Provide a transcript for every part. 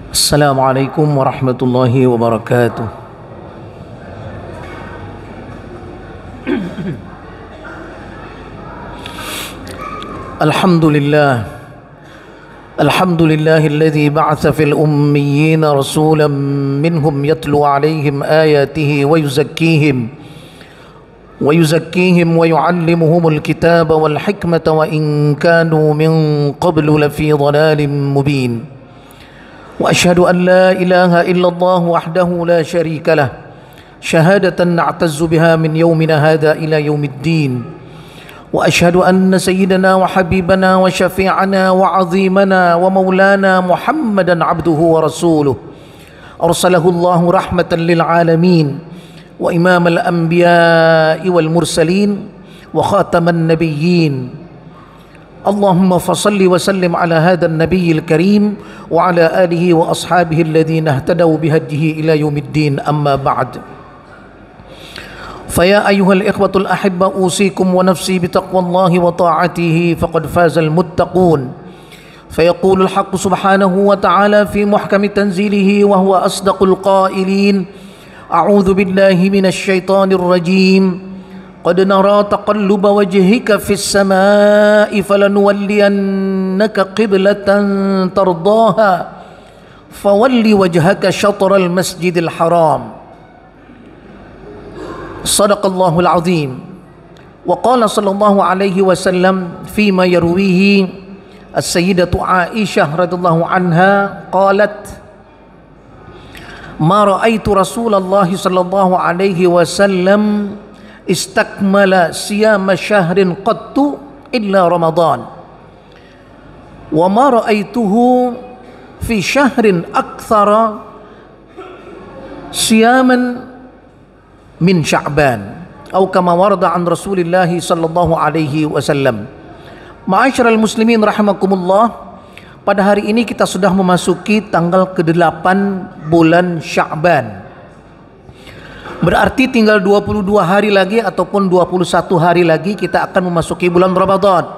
Assalamualaikum warahmatullahi wabarakatuh. Alhamdulillahilladzi ba'atsa fil ummiyyin rasulan minhum yatlu 'alaihim ayatihi wa yuzakkihim wa yu'allimuhumul kitaba wal hikmata wa in kanu min qablu lafi dhalalin mubin. Wa asyhadu an la ilaha illallah wahdahu la syarika lah syahadatan na'tazzu biha min yaumina hadha ila yaumiddin. Wa asyhadu anna sayyidana wa habibana wa syafi'ana wa 'azimana wa maulana Muhammadan 'abduhu wa rasuluh arsalahu Allahu rahmatan lil alamin wa imamal anbiya'i wal mursalin wa khataman nabiyyin. Allahumma fasalli wa sallim ala hadha an-nabiyil karim wa ala alihi wa ashabihi alladhina ihtadaw bihadihi ila yaumiddin, amma ba'd. Faya ayyuhal ikhwatul ahibba usikum wa nafsi bitaqwallahi wa ta'atihi faqad fazal muttaqun. Fayaqulul haqq subhanahu wa ta'ala fi muhkami tanzilihi wa huwa asdaqul qailin. A'udzu billahi minasy syaithanir rajim. Qad nara taqalluba wajhika fis samaa'i falanuwalliyannaka qiblatan tardaha fawalli wajhaka syatral masjidil haram. Sadaqallahul azim. Wa qala sallallahu alaihi wasallam fima yarwihi as-sayyidatu Aisyah radhiyallahu anha qalat ma ra'aitu Rasulullah sallallahu alaihi wasallam istakmala siyama syahrin qattu illa Ramadan wa ma ra'aituhu fi syahrin akthara siyaman min Sya'ban atau kama warada an Rasulillah sallallahu alaihi wasallam. Ma'asyiral muslimin rahimakumullah, pada hari ini kita sudah memasuki tanggal ke-8 bulan Sya'ban. Berarti tinggal 22 hari lagi ataupun 21 hari lagi kita akan memasuki bulan Ramadan.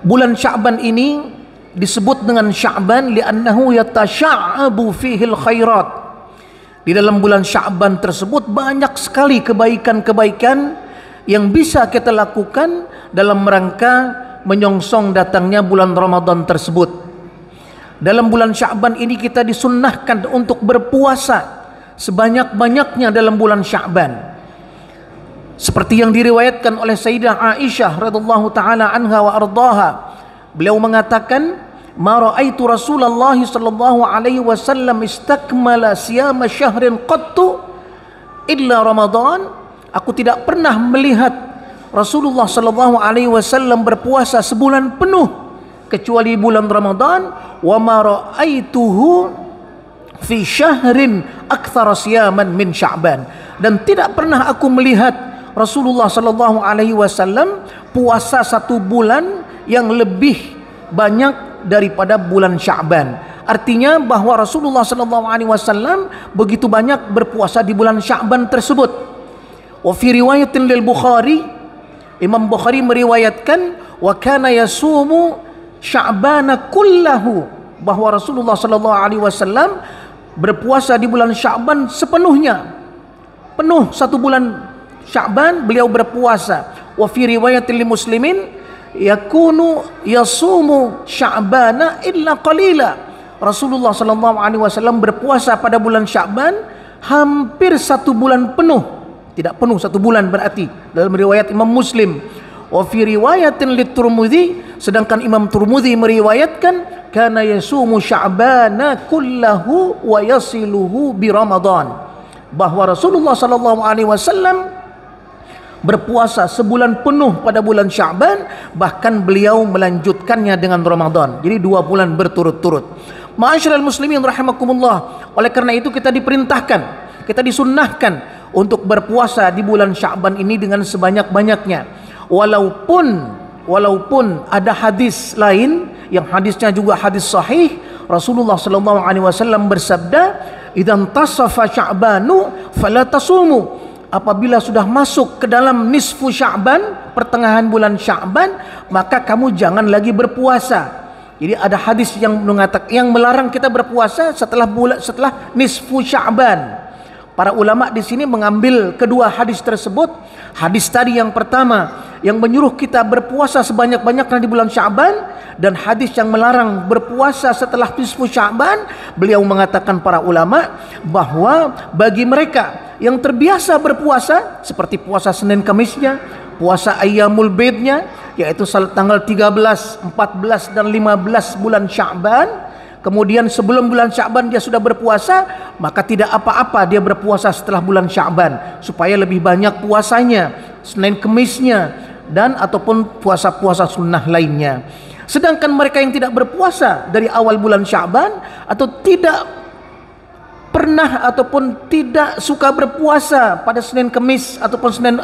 Bulan Sya'ban ini disebut dengan Sya'ban li'annahu yatasha'abu fihil khairat. Di dalam bulan Sya'ban tersebut banyak sekali kebaikan-kebaikan yang bisa kita lakukan dalam rangka menyongsong datangnya bulan Ramadan tersebut. Dalam bulan Sya'ban ini kita disunnahkan untuk berpuasa sebanyak-banyaknya dalam bulan Sya'ban. Seperti yang diriwayatkan oleh Sayyidah Aisyah radhiyallahu taala anha wa ardhaha. Beliau mengatakan, "Ma ra'aitu Rasulullah sallallahu alaihi wasallam istakmala siyama syahrin qattu illa Ramadan." Aku tidak pernah melihat Rasulullah sallallahu alaihi wasallam berpuasa sebulan penuh kecuali bulan Ramadan. Wa ma ra'aituhu fi syahrin aktsara siyaman min Sya'ban. Dan tidak pernah aku melihat Rasulullah sallallahu alaihi wasallam puasa satu bulan yang lebih banyak daripada bulan Sya'ban. Artinya bahwa Rasulullah sallallahu alaihi wasallam begitu banyak berpuasa di bulan Sya'ban tersebut. Wa fi riwayatin lil Bukhari, Imam Bukhari meriwayatkan wa kana yasumu Sya'bana kullahu, bahwa Rasulullah sallallahu alaihi wasallam berpuasa di bulan Sya'ban sepenuhnya. Penuh satu bulan Sya'ban beliau berpuasa. Wa fi riwayatil muslimin yakunu yasumu Sya'bana illa qalila. Rasulullah sallallahu alaihi wasallam berpuasa pada bulan Sya'ban hampir satu bulan penuh. Tidak penuh satu bulan berarti dalam riwayat Imam Muslim. Wa fi riwayatin lit-Tirmidzi, sedangkan Imam Tirmidzi meriwayatkan kana yasumu Sya'bana kullahu wa yasiluhu bi Ramadan, bahwa Rasulullah sallallahu alaihi wasallam berpuasa sebulan penuh pada bulan Sya'ban, bahkan beliau melanjutkannya dengan Ramadan. Jadi 2 bulan berturut-turut. Ma'asyiral muslimin rahimakumullah, oleh karena itu kita diperintahkan, kita disunnahkan untuk berpuasa di bulan Sya'ban ini dengan sebanyak-banyaknya. Walaupun ada hadis lain yang hadisnya juga hadis sahih, Rasulullah sallallahu alaihi wasallam bersabda, "Idzan tasafa Sya'banu fala tasumu." apabila sudah masuk ke dalam nisfu Sya'ban, pertengahan bulan Sya'ban, maka kamu jangan lagi berpuasa. Jadi ada hadis yang mengatakan, yang melarang kita berpuasa setelah nisfu Sya'ban. Para ulama di sini mengambil kedua hadis tersebut. Hadis tadi yang pertama yang menyuruh kita berpuasa sebanyak-banyaknya di bulan Sya'ban, dan hadis yang melarang berpuasa setelah nisfu Sya'ban. Beliau mengatakan, para ulama, bahwa bagi mereka yang terbiasa berpuasa seperti puasa Senin Kamisnya, puasa Ayyamul Bidnya, yaitu tanggal 13, 14 dan 15 bulan Sya'ban, kemudian sebelum bulan Sya'ban dia sudah berpuasa, maka tidak apa-apa dia berpuasa setelah bulan Sya'ban, supaya lebih banyak puasanya Senin Kemisnya dan ataupun puasa-puasa sunnah lainnya. Sedangkan mereka yang tidak berpuasa dari awal bulan Sya'ban, atau tidak pernah ataupun tidak suka berpuasa pada Senin Kemis ataupun Senin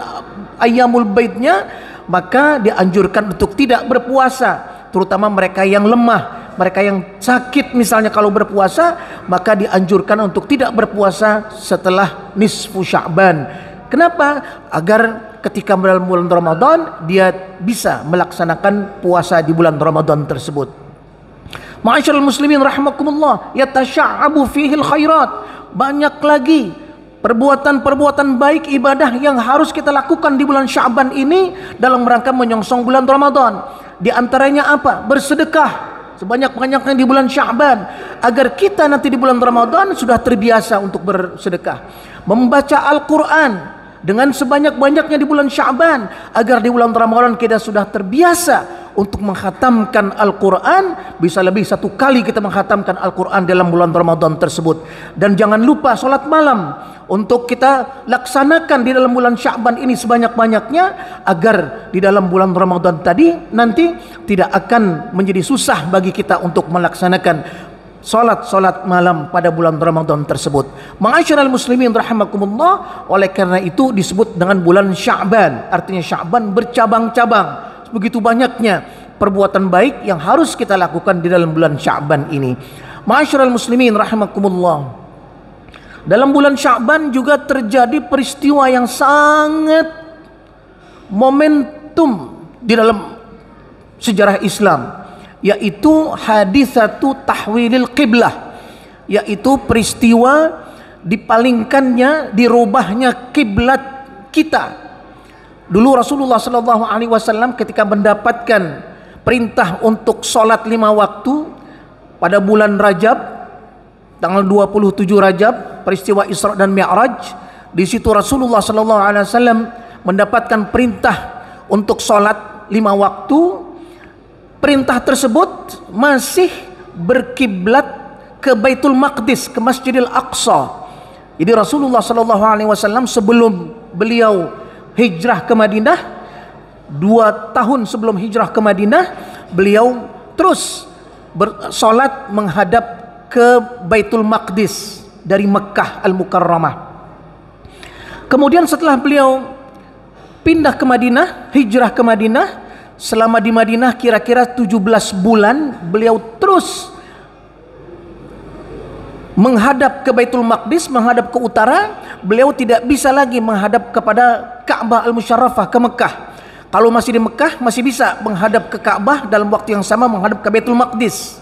Ayyamul Baidnya, maka dianjurkan untuk tidak berpuasa. Terutama mereka yang lemah, mereka yang sakit misalnya, kalau berpuasa maka dianjurkan untuk tidak berpuasa setelah nisfu Sya'ban. Kenapa? Agar ketika dalam bulan Ramadan dia bisa melaksanakan puasa di bulan Ramadan tersebut. Ma'asyiral muslimin rahimakumullah, yatasya'abu fihil khairat. Banyak lagi perbuatan-perbuatan baik ibadah yang harus kita lakukan di bulan Sya'ban ini dalam rangka menyongsong bulan Ramadan. Di antaranya apa? Bersedekah sebanyak-banyaknya di bulan Sya'ban, agar kita nanti di bulan Ramadan sudah terbiasa untuk bersedekah. Membaca Al-Quran dengan sebanyak-banyaknya di bulan Sya'ban, agar di bulan Ramadan kita sudah terbiasa untuk menghatamkan Al-Quran. Bisa lebih satu kali kita menghatamkan Al-Quran dalam bulan Ramadan tersebut. Dan jangan lupa sholat malam untuk kita laksanakan di dalam bulan Sya'ban ini sebanyak-banyaknya, agar di dalam bulan Ramadan tadi nanti tidak akan menjadi susah bagi kita untuk melaksanakan salat malam pada bulan Ramadan tersebut. Ma'asyiral muslimin rahimakumullah, oleh karena itu disebut dengan bulan Sya'ban. Artinya Sya'ban bercabang-cabang. Begitu banyaknya perbuatan baik yang harus kita lakukan di dalam bulan Sya'ban ini. Ma'asyiral muslimin rahimakumullah, dalam bulan Sya'ban juga terjadi peristiwa yang sangat momentum di dalam sejarah Islam, yaitu hadisatu tahwilil qiblah, yaitu peristiwa dipalingkannya, dirubahnya kiblat kita. Dulu Rasulullah sallallahu alaihi wasallam ketika mendapatkan perintah untuk sholat 5 waktu pada bulan Rajab, tanggal 27 Rajab, peristiwa Isra dan Mi'raj, di situ Rasulullah sallallahu alaihi wasallam mendapatkan perintah untuk sholat 5 waktu. Perintah tersebut masih berkiblat ke Baitul Maqdis, ke Masjidil Aqsa. Jadi Rasulullah sallallahu alaihi wasallam sebelum beliau hijrah ke Madinah, 2 tahun sebelum hijrah ke Madinah, beliau terus bersolat menghadap ke Baitul Maqdis dari Mekkah Al-Mukarramah. Kemudian setelah beliau pindah ke Madinah, hijrah ke Madinah, selama di Madinah kira-kira 17 bulan beliau terus menghadap ke Baitul Maqdis, menghadap ke utara. Beliau tidak bisa lagi menghadap kepada Ka'bah Al-Musyarrafah, ke Mekah. Kalau masih di Mekah masih bisa menghadap ke Ka'bah, dalam waktu yang sama menghadap ke Baitul Maqdis.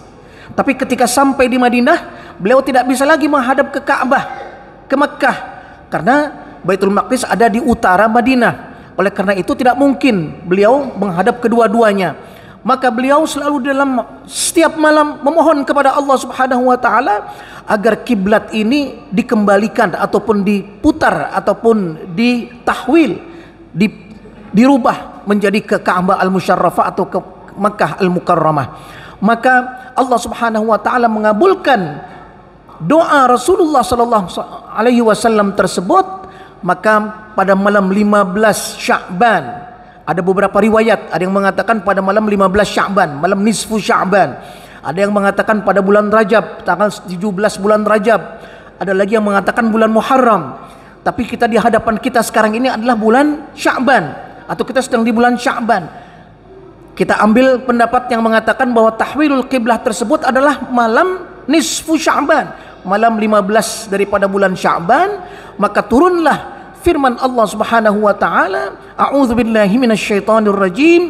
Tapi ketika sampai di Madinah, beliau tidak bisa lagi menghadap ke Ka'bah, ke Mekah, karena Baitul Maqdis ada di utara Madinah. Oleh karena itu tidak mungkin beliau menghadap kedua-duanya. Maka beliau selalu dalam setiap malam memohon kepada Allah Subhanahu wa taala agar kiblat ini dikembalikan ataupun diputar ataupun ditahwil, dirubah menjadi ke Ka'bah Al-Musyarrafah atau ke Makkah Al-Mukarramah. Maka Allah Subhanahu wa taala mengabulkan doa Rasulullah sallallahu alaihi wasallam tersebut. Maka pada malam 15 Sya'ban, ada beberapa riwayat, ada yang mengatakan pada malam 15 Sya'ban, malam nisfu Sya'ban. Ada yang mengatakan pada bulan Rajab, tanggal 17 bulan Rajab. Ada lagi yang mengatakan bulan Muharram. Tapi kita di hadapan kita sekarang ini adalah bulan Sya'ban, atau kita sedang di bulan Sya'ban. Kita ambil pendapat yang mengatakan bahwa tahwilul qiblah tersebut adalah malam nisfu Sya'ban, malam 15 daripada bulan Sya'ban. Maka turunlah firman Allah Subhanahu wa taala, a'udzu billahi minasyaitonir rajim.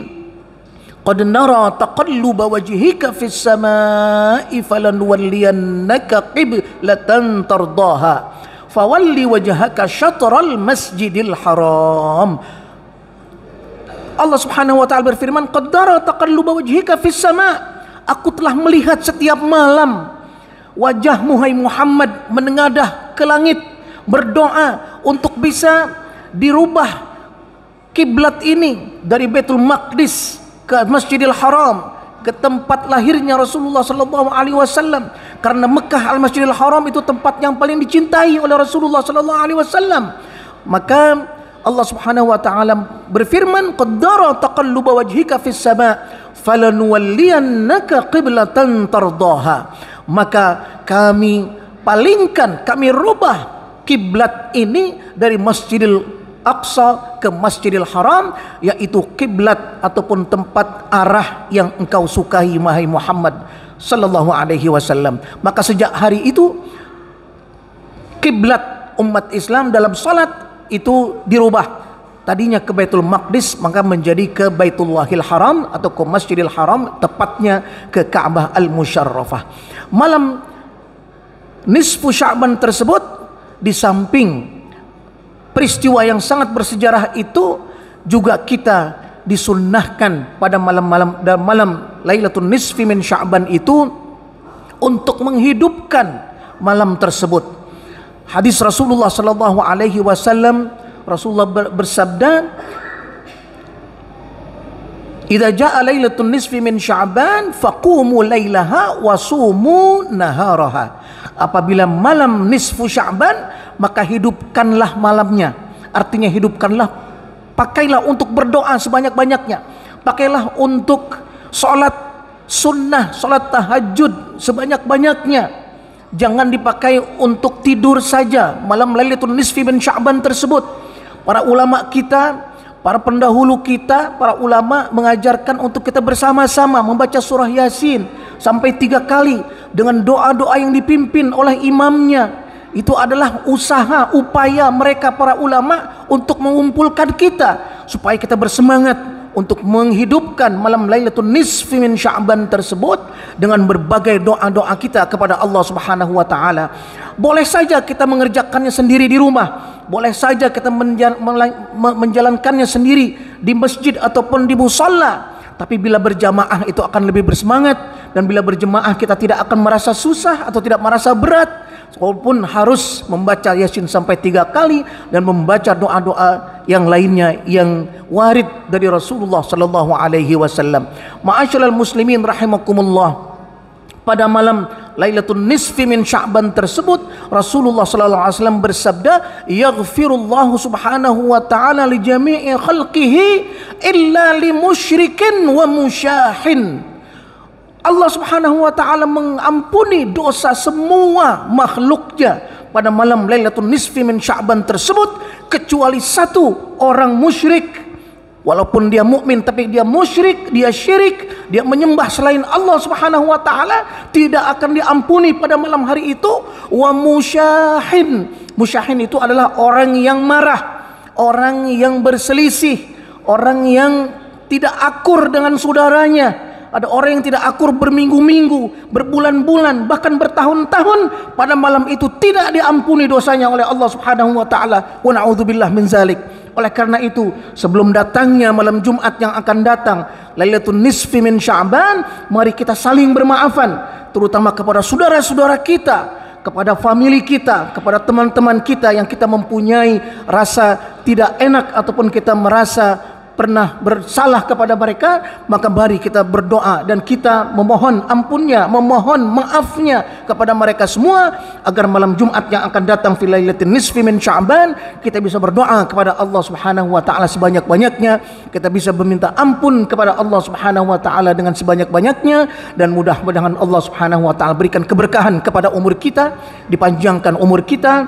Qad nara taqalluba wajhika fis samaa'i falanwalliyannaka qiblatan tardaha fawalli wajhaka syatral masjidil haram. Allah Subhanahu wa taala berfirman, qad nara taqalluba wajhika fis sama'. Aku telah melihat setiap malam wajahmu hai Muhammad menengadah ke langit, berdoa untuk bisa dirubah kiblat ini dari Baitul Maqdis ke Masjidil Haram, ke tempat lahirnya Rasulullah sallallahu alaihi wasallam. Karena Mekah Al-Masjidil Haram itu tempat yang paling dicintai oleh Rasulullah sallallahu alaihi wasallam. Maka Allah Subhanahu wa taala berfirman, qaddara taqalluba wajhika fis sama' falanuwalliyannaka qiblatan tardaha. Maka kami palingkan, kami rubah kiblat ini dari Masjidil Aqsa ke Masjidil Haram, yaitu kiblat ataupun tempat arah yang engkau sukai wahai Muhammad sallallahu alaihi wasallam. Maka sejak hari itu kiblat umat Islam dalam salat itu dirubah. Tadinya ke Baitul Maqdis, maka menjadi ke Baitullahil Haram atau ke Masjidil Haram, tepatnya ke Ka'bah Al-Musyarrafah. Malam nisfu Sya'ban tersebut, di samping peristiwa yang sangat bersejarah itu, juga kita disunnahkan pada malam Lailatul Nisfi min Sya'ban itu untuk menghidupkan malam tersebut. Hadis Rasulullah sallallahu alaihi wasallam, Rasulullah bersabda, "Idza jaa Lailatul Nisfi min Sya'ban faqumu lailaha wa sumu naharaha." Apabila malam nisfu Sya'ban, maka hidupkanlah malamnya. Artinya hidupkanlah, pakailah untuk berdoa sebanyak-banyaknya. Pakailah untuk salat sunnah, salat tahajud sebanyak-banyaknya. Jangan dipakai untuk tidur saja malam Lailatul Nisfi min Sya'ban tersebut. Para ulama kita, para pendahulu kita, para ulama mengajarkan untuk kita bersama-sama membaca surah Yasin sampai 3 kali dengan doa-doa yang dipimpin oleh imamnya. Itu adalah usaha, upaya mereka para ulama untuk mengumpulkan kita supaya kita bersemangat untuk menghidupkan malam Lailatul Nisfi min Sya'ban tersebut dengan berbagai doa-doa kita kepada Allah Subhanahu wa taala. Boleh saja kita mengerjakannya sendiri di rumah, boleh saja kita menjalankannya sendiri di masjid ataupun di musalla. Tapi bila berjamaah itu akan lebih bersemangat, dan bila berjamaah kita tidak akan merasa susah atau tidak merasa berat, walaupun harus membaca Yasin sampai 3 kali dan membaca doa-doa yang lainnya yang warid dari Rasulullah sallallahu alaihi wasallam. Ma'asyiral muslimin rahimakumullah, pada malam Lailatul Nisfi min Sya'ban tersebut Rasulullah sallallahu alaihi wasallam bersabda, "Yaghfirullahu subhanahu wa ta'ala li jami'i khalqihi illa li musyrikin wa musyahin." Allah Subhanahu wa taala mengampuni dosa semua makhluknya pada malam Lailatul Nisfi min Sya'ban tersebut, kecuali satu orang musyrik. Walaupun dia mukmin tapi dia musyrik, dia syirik, dia menyembah selain Allah Subhanahu wa taala, tidak akan diampuni pada malam hari itu. Wa musyahin. Musyahin itu adalah orang yang marah, orang yang berselisih, orang yang tidak akur dengan saudaranya. Ada orang yang tidak akur berminggu-minggu, berbulan-bulan, bahkan bertahun-tahun, pada malam itu tidak diampuni dosanya oleh Allah Subhanahu wa taala. Wa na'udzubillah min zalik. Oleh karena itu, sebelum datangnya malam Jumat yang akan datang, Lailatul Nisfi min Sya'ban, mari kita saling bermaafan, terutama kepada saudara-saudara kita, kepada famili kita, kepada teman-teman kita yang kita mempunyai rasa tidak enak ataupun kita merasa pernah bersalah kepada mereka. Maka mari kita berdoa dan kita memohon ampunnya, memohon maafnya kepada mereka semua, agar malam Jumat yang akan datang fi Lailatul Nisfi min Sya'ban kita bisa berdoa kepada Allah Subhanahu wa taala sebanyak-banyaknya, kita bisa meminta ampun kepada Allah Subhanahu wa taala dengan sebanyak-banyaknya, dan mudah-mudahan Allah Subhanahu wa taala berikan keberkahan kepada umur kita, dipanjangkan umur kita,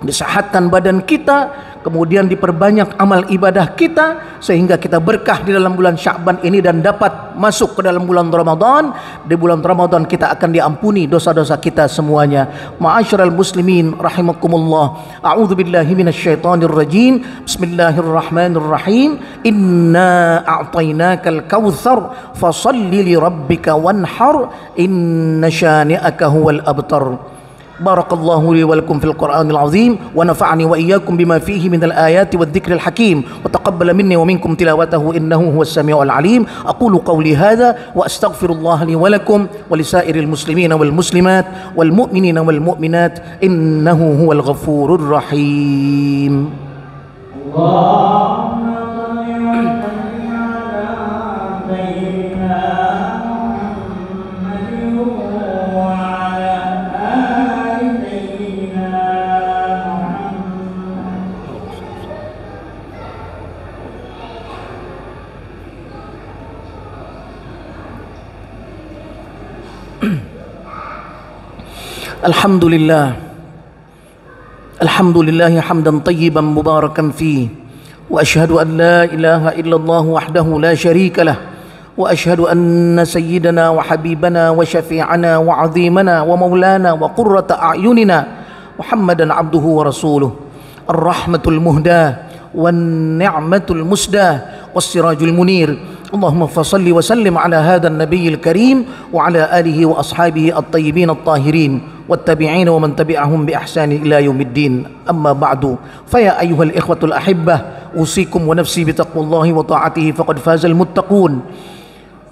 disehatkan badan kita, kemudian diperbanyak amal ibadah kita sehingga kita berkah di dalam bulan Sya'ban ini dan dapat masuk ke dalam bulan Ramadan. Di bulan Ramadan kita akan diampuni dosa-dosa kita semuanya. Ma'asyiral muslimin rahimakumullah. A'udzu billahi minasyaitonir rajim. Bismillahirrahmanirrahim. Inna a'tainakal kautsar fashalli li rabbika wanhar inna syani'aka huwal abtar. Barakallahu li wa lakum fil Qur'anil azim wa nafa'ani wa iyyakum bima fihi minal ayati wadh-dhikril hakim wa taqabbala minni wa minkum tilawatahu innahu huwas samiul alim. Aqulu qawli hadha wa astaghfirullah li wa lakum wa lisairil muslimina wal muslimat wal mu'minina wal mu'minat innahu huwal ghafurur rahim. Allahumma Alhamdulillah, alhamdulillah hamdan tayyiban mubarakan fi, wa ashhadu an la ilaha illallah wahdahu la syarika lah, wa ashhadu anna sayyidana wa habibana wa syafi'ana wa azimana wa maulana wa qurrata a'yunina Muhammadan abduhu wa rasuluh, ar-rahmatul muhdah wan ni'matul musdah was sirajul munir. Allahumma fasalli wa sallim ala hadha an-nabiyil karim wa ala alihi wa ashabihi at-tayyibin at-tahirin والتابعين ومن تبعهم بإحسان إلى يوم الدين. أما بعد فيا أيها الإخوة الأحبة أوصيكم ونفسي بتقوى الله وطاعته فقد فاز المتقون.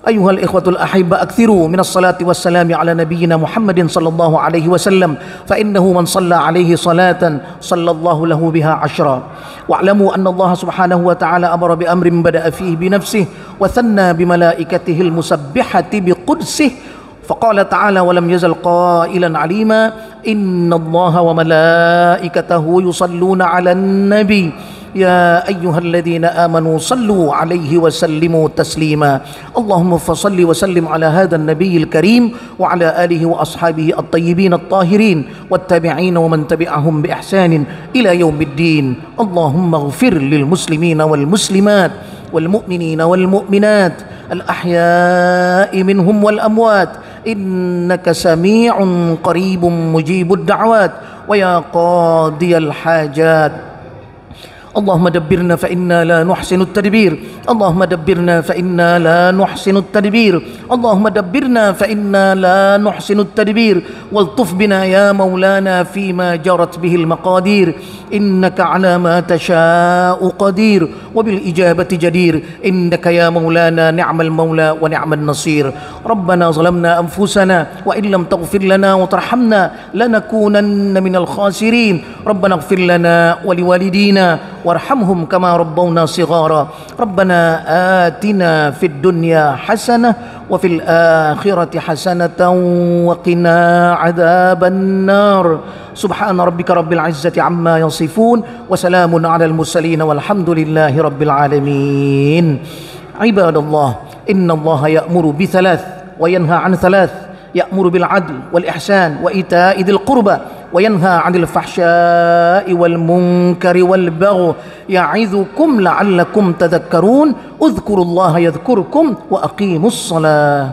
أيها الإخوة الأحبة أكثروا من الصلاة والسلام على نبينا محمد صلى الله عليه وسلم فإنه من صلى عليه صلاة صلى الله له بها عشرا. واعلموا أن الله سبحانه وتعالى أمر بأمر بدأ فيه بنفسه وثنى بملائكته المسبحة بقدسه فقال تعالى ولم يزل قائلا عليما إن الله وملائكته يصلون على النبي يا أيها الذين آمنوا صلوا عليه وسلموا تسليما. اللهم فصل وسلم على هذا النبي الكريم وعلى آله وأصحابه الطيبين الطاهرين والتابعين ومن تبعهم بإحسان إلى يوم الدين. اللهم اغفر للمسلمين والمسلمات والمؤمنين والمؤمنات الأحياء منهم والأموات إنك سميع قريب مجيب الدعوات ويا قاضي الحاجات. اللهم دبرنا فإنا لا نحسن التدبير. اللهم دبرنا فإنا لا نحسن التدبير. اللهم دبرنا فإنا لا نحسن التدبير والطف بنا يا مولانا فيما جرت به المقادير إنك على ما تشاء قدير وبالإجابة جدير إنك يا مولانا نعم المولى ونعم النصير. ربنا ظلمنا أنفسنا وإن لم تغفر لنا وترحمنا لنكونن من الخاسرين. ربنا اغفر لنا ولوالدينا وارحمهم كما ربونا صغارا. ربنا آتنا في الدنيا حسنة وفي الآخرة حسنة وقنا عذاب النار. سبحان ربك رب العزة عما يصفون وسلام على المرسلين والحمد لله رب العالمين. عباد الله إن الله يأمر بثلاث وينهى عن ثلاث. يأمر بالعدل والإحسان وإيتاء ذي القربى وينهى عن الفحشاء والمنكر والبغي يعظكم لعلكم تذكرون. اذكروا الله يذكركم وأقيموا الصلاة.